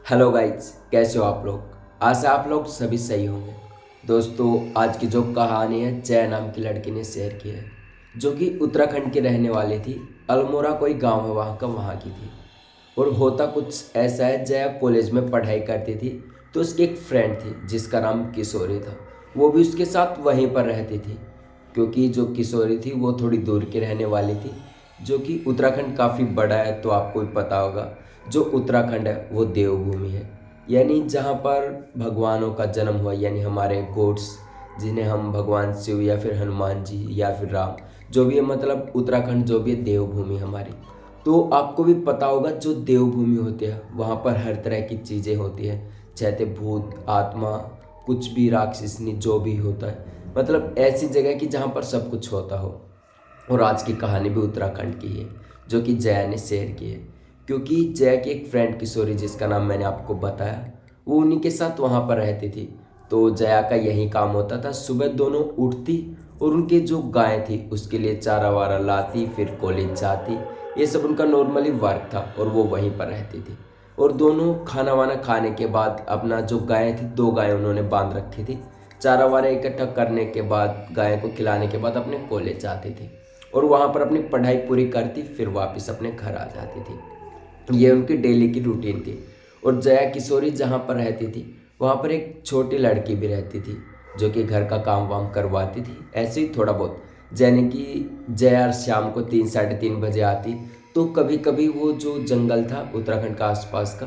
Hello guys, कैसे हो आप लोग। आशा आप लोग सभी सही होंगे। दोस्तों, आज की जो कहानी है जय नाम की लड़की ने शेयर की है, जो कि उत्तराखंड की रहने वाली थी। अल्मोड़ा कोई गांव है वहाँ की थी। और होता कुछ ऐसा है, जया कॉलेज में पढ़ाई करती थी, तो उसकी एक फ्रेंड थी जिसका नाम किशोरी था। वो भी उसके साथ वहीं पर रहती थी, क्योंकि जो किशोरी थी वो थोड़ी दूर की रहने वाली थी। जो कि उत्तराखंड काफ़ी बड़ा है, तो आपको भी पता होगा जो उत्तराखंड है वो देवभूमि है, यानी जहाँ पर भगवानों का जन्म हुआ, यानी हमारे गॉड्स, जिन्हें हम भगवान शिव या फिर हनुमान जी या फिर राम, जो भी है, मतलब उत्तराखंड जो भी है देवभूमि हमारी। तो आपको भी पता होगा जो देवभूमि होती है वहाँ पर हर तरह की चीज़ें होती है, चाहे भूत आत्मा, कुछ भी राक्षसनी जो भी होता है, मतलब ऐसी जगह की जहाँ पर सब कुछ होता हो। और आज की कहानी भी उत्तराखंड की है, जो कि जया ने शेयर की है। क्योंकि जया की एक फ्रेंड किशोरी, जिसका नाम मैंने आपको बताया, वो उन्हीं के साथ वहाँ पर रहती थी। तो जया का यही काम होता था, सुबह दोनों उठती और उनके जो गाय थी उसके लिए चारा वारा लाती, फिर कॉलेज जाती। ये सब उनका नॉर्मली वर्क था और वो वहीं पर रहती थी। और दोनों खाना वाना खाने के बाद अपना जो गाय थी, 2 गाय उन्होंने बांध रखी थी, चारा वारा इकट्ठा करने के बाद गाय को खिलाने के बाद अपने कॉलेज जाती थी और वहाँ पर अपनी पढ़ाई पूरी करती, फिर वापस अपने घर आ जाती थी। ये उनकी डेली की रूटीन थी। और जया किशोरी जहाँ पर रहती थी वहाँ पर एक छोटी लड़की भी रहती थी, जो कि घर का काम वाम करवाती थी, ऐसे ही थोड़ा बहुत। यानी कि जया शाम को 3 साढ़े 3 बजे आती, तो कभी कभी वो जो जंगल था उत्तराखंड का आसपास का,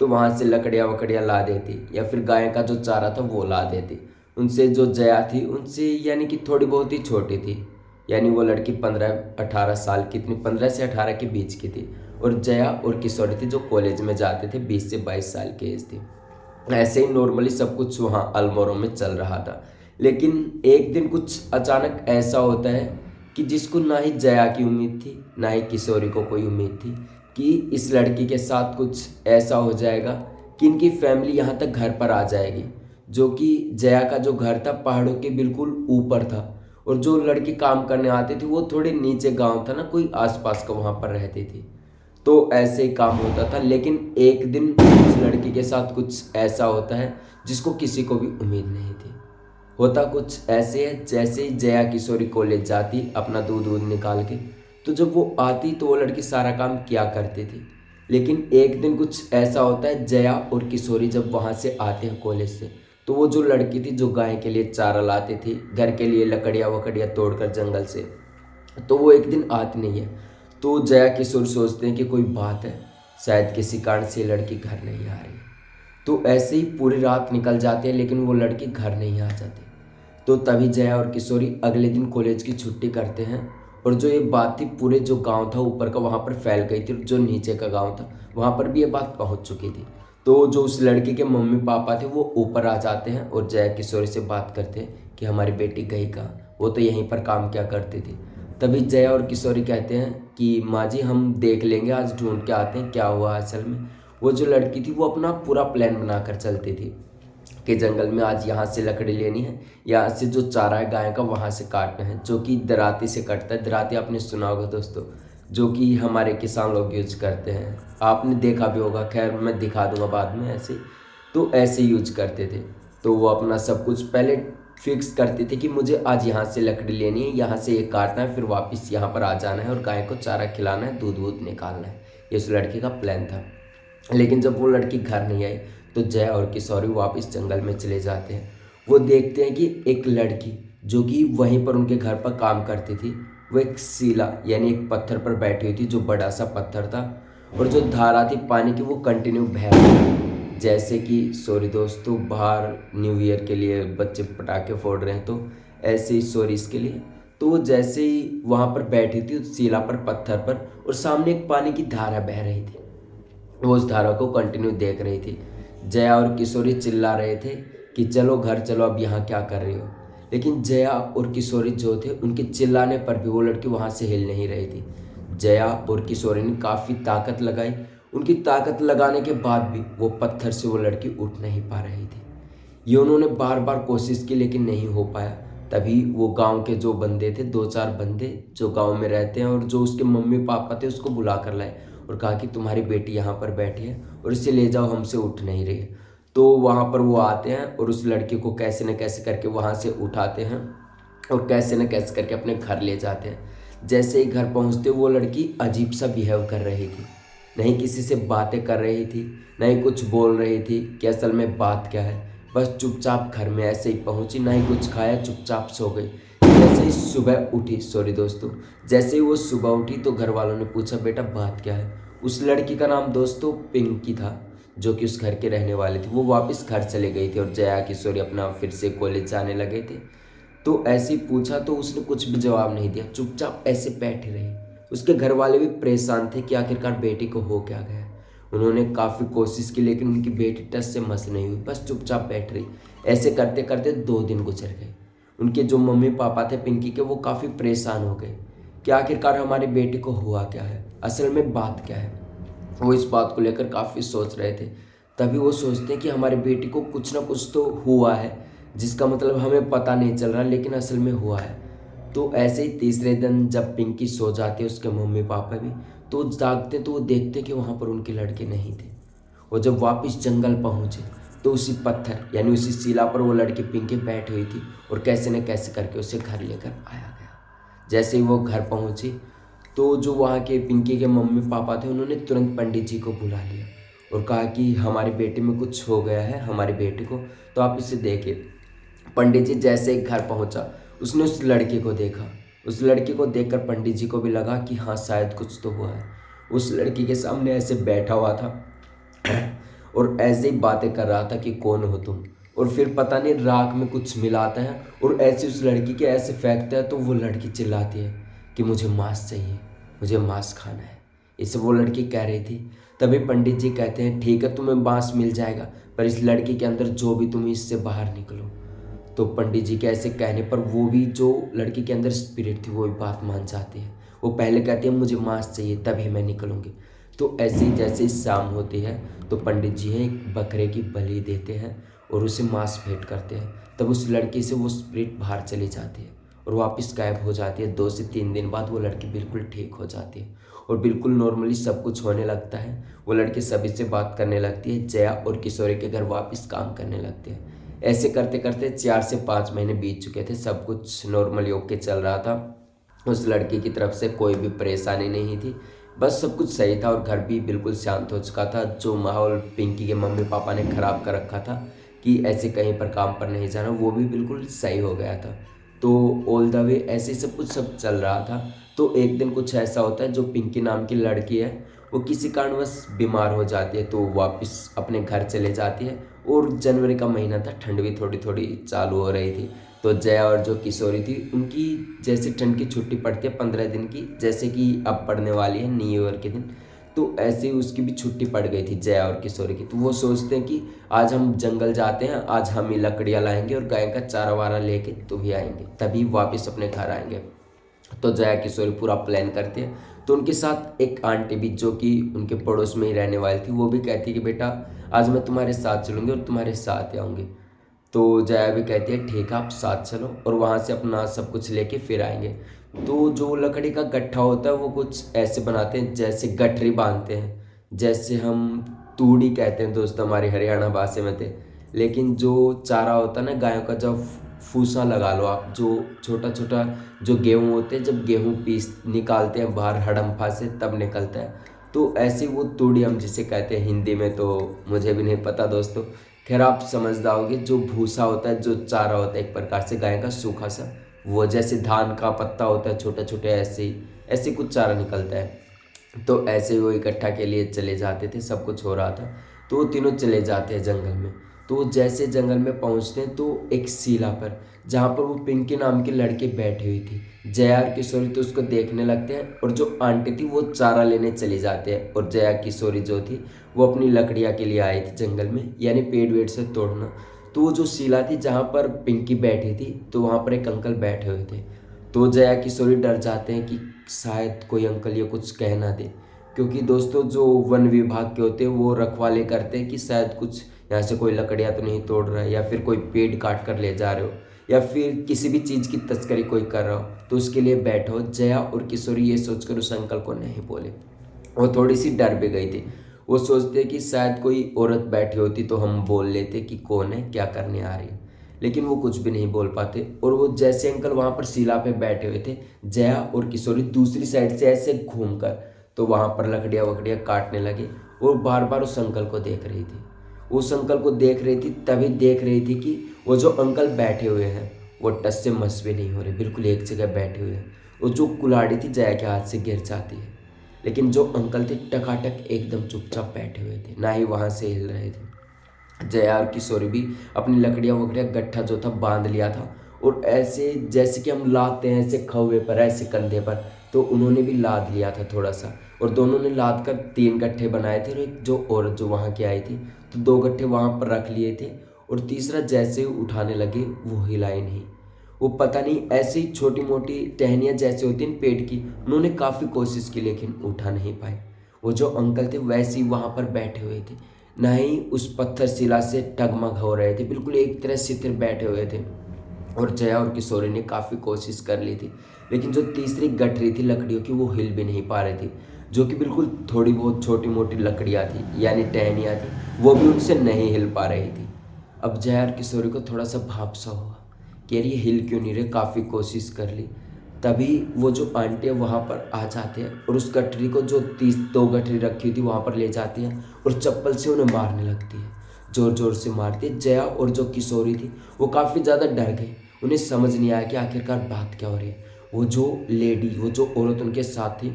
तो वहाँ से लकड़ियाँ वकड़ियाँ ला देती, या फिर गाय का जो चारा था वो ला देती। उनसे जो जया थी उनसे यानी कि थोड़ी बहुत ही छोटी थी, यानी वो लड़की 15-18 साल की, इतनी 15 से 18 के बीच की थी। और जया और किशोरी थी जो कॉलेज में जाते थे, 20 से 22 साल की एज थी। ऐसे ही नॉर्मली सब कुछ वहाँ अल्मोड़ा में चल रहा था। लेकिन एक दिन कुछ अचानक ऐसा होता है कि जिसको ना ही जया की उम्मीद थी ना ही किशोरी को कोई उम्मीद थी, कि इस लड़की के साथ कुछ ऐसा हो जाएगा कि इनकी फैमिली यहाँ तक घर पर आ जाएगी। जो कि जया का जो घर था पहाड़ों के बिल्कुल ऊपर था, और जो लड़की काम करने आती थी वो थोड़े नीचे गांव था ना, कोई आसपास का, वहाँ पर रहती थी। तो ऐसे ही काम होता था। लेकिन एक दिन उस लड़की के साथ कुछ ऐसा होता है जिसको किसी को भी उम्मीद नहीं थी। होता कुछ ऐसे है, जैसे ही जया किशोरी कॉलेज जाती अपना दूध वूध निकाल के, तो जब वो आती तो वो लड़की सारा काम किया करती थी। लेकिन एक दिन कुछ ऐसा होता है, जया और किशोरी जब वहाँ से आते हैं कॉलेज से, तो वो जो लड़की थी जो गाय के लिए चारा लाती थी, घर के लिए लकड़ियाँ वकड़ियाँ तोड़कर जंगल से, तो वो एक दिन आती नहीं है। तो जया किशोर सोचते हैं कि कोई बात है, शायद किसी कारण से लड़की घर नहीं आ रही। तो ऐसे ही पूरी रात निकल जाती है, लेकिन वो लड़की घर नहीं आ जाती। तो तभी जया और किशोरी अगले दिन कॉलेज की छुट्टी करते हैं। और जो ये बात थी पूरे जो गांव था ऊपर का वहाँ पर फैल गई थी, जो नीचे का गांव था वहाँ पर भी ये बात पहुँच चुकी थी। तो जो उस लड़की के मम्मी पापा थे वो ऊपर आ जाते हैं और जया किशोरी से बात करते हैं कि हमारी बेटी गई कहाँ, वो तो यहीं पर काम क्या करती थी। तभी जया और किशोरी कहते हैं कि माँ जी हम देख लेंगे, आज ढूंढ के आते हैं क्या हुआ असल में। वो जो लड़की थी वो अपना पूरा प्लान बनाकर चलती थी कि जंगल में आज यहाँ से लकड़ी लेनी है, यहाँ से जो चारा है गाय का वहाँ से काटना है, जो कि दराती से कटता है। दराती आपने सुना होगा दोस्तों, जो कि हमारे किसान लोग यूज करते हैं, आपने देखा भी होगा, खैर मैं दिखा दूंगा बाद में ऐसे। तो ऐसे यूज करते थे। तो वो अपना सब कुछ पहले फिक्स करते थे कि मुझे आज यहाँ से लकड़ी लेनी है, यहाँ से ये काटना है, फिर वापस यहाँ पर आ जाना है और गाय को चारा खिलाना है, दूध वूध निकालना है। ये उस लड़के का प्लान था। लेकिन जब वो लड़की घर नहीं आई, तो जया और किशोरी वापस जंगल में चले जाते हैं। वो देखते हैं कि एक लड़की जो कि वहीं पर उनके घर पर काम करती थी, वो एक सीला यानी एक पत्थर पर बैठी हुई थी, जो बड़ा सा पत्थर था। और जो धारा थी पानी की वो कंटिन्यू बह रही थी। जैसे कि सॉरी दोस्तों, बाहर न्यू ईयर के लिए बच्चे पटाखे फोड़ रहे हैं, तो ऐसे ही सॉरी इसके लिए। तो वो जैसे ही वहाँ पर बैठी थी उस सीला पर, पत्थर पर, और सामने एक पानी की धारा बह रही थी, वो उस धारा को कंटिन्यू देख रही थी। जया और किशोरी चिल्ला रहे थे कि चलो घर चलो, अब यहाँ क्या कर रही हो। लेकिन जया और किशोरी जो थे उनके चिल्लाने पर भी वो लड़की वहाँ से हिल नहीं रही थी। जया और किशोरी ने काफ़ी ताकत लगाई, उनकी ताकत लगाने के बाद भी वो पत्थर से वो लड़की उठ नहीं पा रही थी। ये उन्होंने बार बार कोशिश की लेकिन नहीं हो पाया। तभी वो गांव के जो बंदे थे, 2-4 बंदे जो गांव में रहते हैं और जो उसके मम्मी पापा थे, उसको बुला कर लाए और कहा कि तुम्हारी बेटी यहाँ पर बैठी है और इसे ले जाओ, हमसे उठ नहीं रही है। तो वहाँ पर वो आते हैं और उस लड़के को कैसे न कैसे करके वहाँ से उठाते हैं और कैसे न कैसे करके अपने घर ले जाते हैं। जैसे ही घर पहुँचते वो लड़की अजीब सा बिहेव कर रही थी, नहीं किसी से बातें कर रही थी, नहीं कुछ बोल रही थी कि असल में बात क्या है। बस चुपचाप घर में ऐसे ही पहुंची, ना ही कुछ खाया, चुपचाप सो गई। जैसे ही सुबह उठी, सॉरी दोस्तों, जैसे ही वो सुबह उठी तो घर वालों ने पूछा बेटा बात क्या है। उस लड़की का नाम दोस्तों पिंकी था, जो कि उस घर के रहने वाले थे। वो वापस घर चले गई थी और जया किशोरी अपना फिर से कॉलेज जाने लगे थे। तो ऐसे ही पूछा तो उसने कुछ भी जवाब नहीं दिया, चुपचाप ऐसे बैठी रही। उसके घर वाले भी परेशान थे कि आखिरकार बेटी को हो क्या गया। उन्होंने काफ़ी कोशिश की लेकिन उनकी बेटी टस से मस नहीं हुई, बस चुपचाप बैठ रही। ऐसे करते करते 2 दिन गुजर गए। उनके जो मम्मी पापा थे पिंकी के, वो काफ़ी परेशान हो गए कि आखिरकार हमारी बेटी को हुआ क्या है, असल में बात क्या है। वो इस बात को लेकर काफ़ी सोच रहे थे। तभी वो सोचते हैं कि हमारी बेटी को कुछ ना कुछ तो हुआ है, जिसका मतलब हमें पता नहीं चल रहा लेकिन असल में हुआ है। तो ऐसे ही तीसरे दिन जब पिंकी सो जाती है, उसके मम्मी पापा भी तो जागते तो वो देखते कि वहाँ पर उनके लड़के नहीं थे। और जब वापस जंगल पहुँचे तो उसी पत्थर यानी उसी शिला पर वो लड़की पिंकी बैठी हुई थी और कैसे न कैसे करके उसे घर लेकर आया गया। जैसे ही वो घर पहुँची तो जो वहाँ के पिंकी के मम्मी पापा थे, उन्होंने तुरंत पंडित जी को बुला लिया और कहा कि हमारी बेटी में कुछ हो गया है, हमारी बेटी को, तो आप इसे देखिए। पंडित जी जैसे ही घर पहुँचा, उसने उस लड़की को देखा। उस लड़की को देखकर पंडित जी को भी लगा कि हाँ शायद कुछ तो हुआ है। उस लड़की के सामने ऐसे बैठा हुआ था और ऐसे ही बातें कर रहा था कि कौन हो तुम। और फिर पता नहीं राख में कुछ मिलाता है और ऐसे उस लड़की के ऐसे फेंकता है तो वो लड़की चिल्लाती है कि मुझे मांस चाहिए, मुझे मांस खाना है। इसे वो लड़की कह रही थी। तभी पंडित जी कहते हैं ठीक है तुम्हें मांस मिल जाएगा, पर इस लड़की के अंदर जो भी तुम इससे बाहर निकलो। तो पंडित जी के ऐसे कहने पर वो भी जो लड़की के अंदर स्पिरिट थी वो भी बात मान जाती है। वो पहले कहती है मुझे मांस चाहिए तभी मैं निकलूंगी। तो ऐसे ही जैसे ही शाम होती है तो पंडित जी हैं एक बकरे की बलि देते हैं और उसे मांस भेंट करते हैं। तब उस लड़की से वो स्पिरिट बाहर चली जाती है और वापस गायब हो जाती है। 2 से 3 दिन बाद वो लड़की बिल्कुल ठीक हो जाती है और बिल्कुल नॉर्मली सब कुछ होने लगता है। वो लड़की सभी से बात करने लगती है, जया और किशोरी के घर वापस काम करने लगते हैं। ऐसे करते करते 4 से 5 महीने बीत चुके थे, सब कुछ नॉर्मली ओके चल रहा था। उस लड़की की तरफ से कोई भी परेशानी नहीं थी, बस सब कुछ सही था और घर भी बिल्कुल शांत हो चुका था। जो माहौल पिंकी के मम्मी पापा ने ख़राब कर रखा था कि ऐसे कहीं पर काम पर नहीं जाना, वो भी बिल्कुल सही हो गया था। तो ऑल द वे ऐसे सब कुछ सब चल रहा था। तो एक दिन कुछ ऐसा होता है, जो पिंकी नाम की लड़की है वो किसी कारणवश बीमार हो जाती है तो वापस अपने घर चले जाती है। और जनवरी का महीना था, ठंड भी थोड़ी थोड़ी चालू हो रही थी। तो जया और जो किशोरी थी उनकी जैसे ठंड की छुट्टी पड़ती है 15 दिन की, जैसे कि अब पड़ने वाली है न्यू ईयर के दिन, तो ऐसे ही उसकी भी छुट्टी पड़ गई थी जया और किशोरी की। तो वो सोचते हैं कि आज हम जंगल जाते हैं, आज हम ही लकड़ियाँ लाएंगे और गाय का चारा वारा लेके तो भी आएंगे, तभी वापस अपने घर आएंगे। तो जया किशोरी पूरा प्लान करते हैं। तो उनके साथ एक आंटी भी जो कि उनके पड़ोस में ही रहने वाली थी, वो भी कहती है कि बेटा आज मैं तुम्हारे साथ चलूँगी और तुम्हारे साथ आऊँगी। तो जया भी कहती है ठीक है आप साथ चलो और वहाँ से अपना सब कुछ लेके फिर आएंगे। तो जो लकड़ी का गट्ठा होता है वो कुछ ऐसे बनाते हैं जैसे गठरी बांधते हैं, जैसे हम तूड़ी कहते हैं दोस्त हमारी हरियाणा भाषा में थे। लेकिन जो चारा होता है ना गायों का, जब फूसा लगा लो आप, जो छोटा छोटा जो गेहूँ होते हैं, जब गेहूँ पीस निकालते हैं बाहर हड़म्फा से तब निकलता है, तो ऐसे वो तूड़ी हम जिसे कहते हैं हिंदी में, तो मुझे भी नहीं पता दोस्तों, खैर आप समझ जाओगे। जो भूसा होता है, जो चारा होता है एक प्रकार से गाय का सूखा सा, वो जैसे धान का पत्ता होता है छोटा छोटे, ऐसे ही ऐसे कुछ चारा निकलता है। तो ऐसे ही वो इकट्ठा के लिए चले जाते थे, सब कुछ हो रहा था। तो वो तीनों चले जाते हैं जंगल में। तो जैसे जंगल में पहुंचते हैं तो एक शिला पर, जहाँ पर वो पिंकी नाम की लड़की बैठी हुई थी, जया और किशोरी तो उसको देखने लगते हैं और जो आंटी थी वो चारा लेने चली जाते हैं। और जया किशोरी जो थी वो अपनी लकड़ियाँ के लिए आई थी जंगल में, यानी पेड़ वेड़ से तोड़ना। तो वो जो शिला थी जहाँ पर पिंकी बैठी थी, तो वहाँ पर एक अंकल बैठे हुए थे। तो जया किशोरी डर जाते हैं कि शायद कोई अंकल ये कुछ कह ना दे, क्योंकि दोस्तों जो वन विभाग के होते हैं वो रखवाले करते हैं कि शायद कुछ यहाँ से कोई लकड़ियाँ तो नहीं तोड़ रहा है या फिर कोई पेड़ काट कर ले जा रहे हो, या फिर किसी भी चीज़ की तस्करी कोई कर रहा हो तो उसके लिए बैठो। जया और किशोरी ये सोचकर उस अंकल को नहीं बोले। वो थोड़ी सी डर भी गई थी। वो सोचते कि शायद कोई औरत बैठी होती तो हम बोल लेते कि कौन है, क्या करने आ रही है, लेकिन वो कुछ भी नहीं बोल पाते। और वो जैसे अंकल वहाँ पर शिला पे बैठे हुए थे, जया और किशोरी दूसरी साइड से ऐसे घूमकर तो वहाँ पर लकड़ियाँ वकड़ियाँ काटने लगे और बार बार उस अंकल को देख रही थी। उस अंकल को देख रही थी, तभी देख रही थी कि वो जो अंकल बैठे हुए हैं वो टस से मस भी नहीं हो रहे, बिल्कुल एक जगह बैठे हुए हैं। वो जो कुल्हाड़ी थी जया के हाथ से गिर जाती है, लेकिन जो अंकल थे टकाटक एकदम चुपचाप बैठे हुए थे, ना ही वहाँ से हिल रहे थे। जया और किशोरी भी अपनी लकड़ियाँ वकड़ियाँ गट्ठा जो था बांध लिया था और ऐसे जैसे कि हम लादते हैं ऐसे खौवे पर, ऐसे कंधे पर, तो उन्होंने भी लाद लिया था थोड़ा सा। और दोनों ने लाद कर 3 गट्ठे बनाए थे और एक जो औरत जो वहाँ की आई थी तो 2 गट्ठे वहाँ पर रख लिए थे और तीसरा जैसे ही उठाने लगे वो हिला ही नहीं। वो पता नहीं ऐसी छोटी मोटी टहनियाँ जैसे होती हैं पेट की, उन्होंने काफ़ी कोशिश की लेकिन उठा नहीं पाए। वो जो अंकल थे वैसे ही वहाँ पर बैठे हुए थे, ना ही उस पत्थर शिला से टगमग हो रहे थे, बिल्कुल एक तरह स्थिर बैठे हुए थे। और जया और किशोरी ने काफ़ी कोशिश कर ली थी, लेकिन जो तीसरी गठरी थी लकड़ियों की वो हिल भी नहीं पा रही थी, जो कि बिल्कुल थोड़ी बहुत छोटी मोटी लकड़ियाँ थी यानी टहनियाँ थी, वो भी उनसे नहीं हिल पा रही थी। अब जया और किशोरी को थोड़ा सा भाप सा हुआ कि यार ये हिल क्यों नहीं रहे, काफ़ी कोशिश कर ली। तभी वो जो आंटी है वहाँ पर आ जाते हैं और उस गठरी को जो 2 गठरी रखी थी वहाँ पर ले जाती हैं और चप्पल से उन्हें मारने लगती है, ज़ोर ज़ोर से मारती है। जया और जो किशोरी थी वो काफ़ी ज़्यादा डर गई, उन्हें समझ नहीं आया कि आखिरकार बात क्या हो रही है। वो जो लेडी, वो जो औरत उनके साथ थी,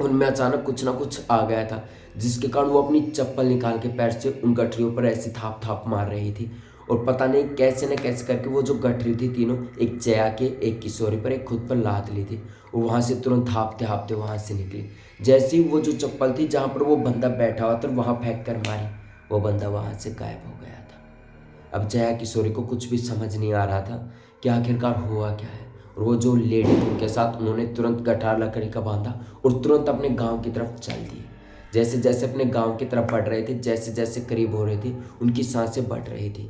उनमें अचानक कुछ ना कुछ आ गया था, जिसके कारण वो अपनी चप्पल निकाल के पैर से उन गठरियों पर ऐसी थाप थाप मार रही थी। और पता नहीं कैसे न कैसे करके वो जो गठरी थी तीनों, एक जया के, एक किशोरी पर, एक खुद पर लाद ली थी और वहाँ से तुरंत हाँफते हाँफते वहाँ से निकली। जैसे ही वो जो चप्पल थी जहाँ पर वो बंदा बैठा हुआ था वहाँ फेंक कर मारी, वो बंदा वहाँ से गायब हो गया था। अब जया किशोरी को कुछ भी समझ नहीं आ रहा था कि आखिरकार हुआ क्या है। और वो जो लेडी थी उनके साथ उन्होंने तुरंत गठार लकड़ी का बांधा और तुरंत अपने गांव की तरफ चल दिए। जैसे जैसे अपने गांव की तरफ बढ़ रहे थे, जैसे जैसे करीब हो रहे थे, उनकी सांसें बढ़ रही थी।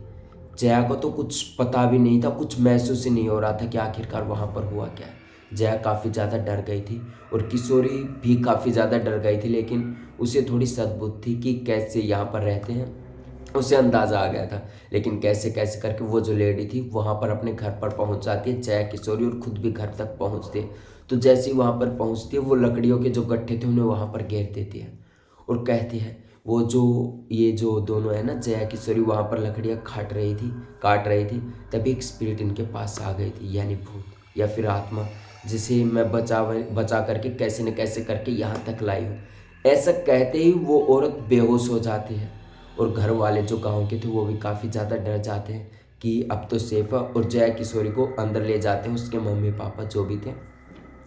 जया को तो कुछ पता भी नहीं था, कुछ महसूस ही नहीं हो रहा था कि आखिरकार वहाँ पर हुआ क्या है। जया काफ़ी ज़्यादा डर गई थी और किशोरी भी काफ़ी ज़्यादा डर गई थी, लेकिन उसे थोड़ी सद्बुद्ध थी कि कैसे यहाँ पर रहते हैं, उसे अंदाज़ा आ गया था। लेकिन कैसे कैसे करके वो जो लेडी थी वहाँ पर अपने घर पर पहुँच जाती है, जया किशोरी और खुद भी घर तक पहुँचते हैं। तो जैसे ही वहाँ पर पहुँचती है वो लकड़ियों के जो गट्ठे थे उन्हें वहाँ पर घेर देती है और कहती है, वो जो ये जो दोनों है ना, जया किशोरी वहाँ पर लकड़ियाँ काट रही थी, तभी एक स्पिरिट इनके पास आ गई थी, यानी भूत या फिर आत्मा, जिसे मैं बचा करके कैसे न कैसे करके यहाँ तक लाई हूँ। ऐसा कहते ही वो औरत बेहोश हो जाती है और घर वाले जो गांव के थे वो भी काफ़ी ज़्यादा डर जाते हैं कि अब तो सेफ है, और जया किशोरी को अंदर ले जाते हैं उसके मम्मी पापा जो भी थे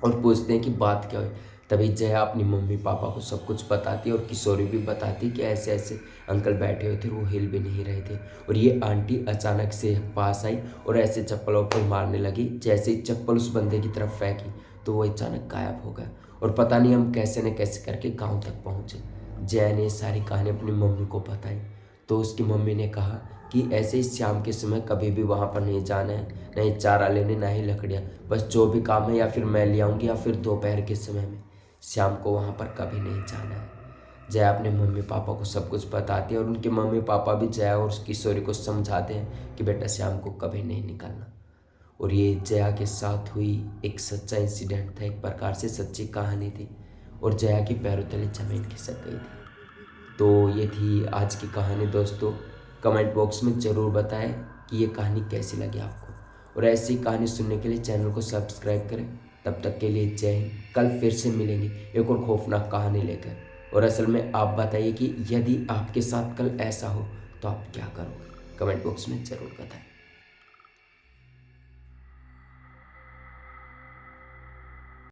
और पूछते हैं कि बात क्या हुई। तभी जया अपनी मम्मी पापा को सब कुछ बताती है और किशोरी भी बताती कि ऐसे ऐसे अंकल बैठे हुए थे, वो हिल भी नहीं रहे थे और ये आंटी अचानक से पास आई और ऐसे चप्पलों पर मारने लगी। जैसे ही चप्पल उस बंदे की तरफ फेंकी तो वो अचानक गायब हो गया और पता नहीं हम कैसे न कैसे करके गाँव तक पहुँचे। जया ने सारी कहानी अपनी मम्मी को बताई तो उसकी मम्मी ने कहा कि ऐसे ही शाम के समय कभी भी वहाँ पर नहीं जाना है, ना ही चारा लेने ना ही लकड़ियाँ, बस जो भी काम है या फिर मैं ले आऊँगी या फिर दोपहर के समय में, शाम को वहाँ पर कभी नहीं जाना है। जया अपने मम्मी पापा को सब कुछ बताती है और उनके मम्मी पापा भी जया और किशोरी को समझाते हैं कि बेटा शाम को कभी नहीं निकलना। और ये जया के साथ हुई एक सच्चा इंसिडेंट था, एक प्रकार से सच्ची कहानी थी और जया के पैरों तले जमीन खिसक गई थी। तो ये थी आज की कहानी दोस्तों। कमेंट बॉक्स में ज़रूर बताएं कि ये कहानी कैसी लगी आपको, और ऐसी कहानी सुनने के लिए चैनल को सब्सक्राइब करें। तब तक के लिए जय हिंद। कल फिर से मिलेंगे एक और खौफनाक कहानी लेकर। और असल में आप बताइए कि यदि आपके साथ कल ऐसा हो तो आप क्या करोगे, कमेंट बॉक्स में ज़रूर बताएं।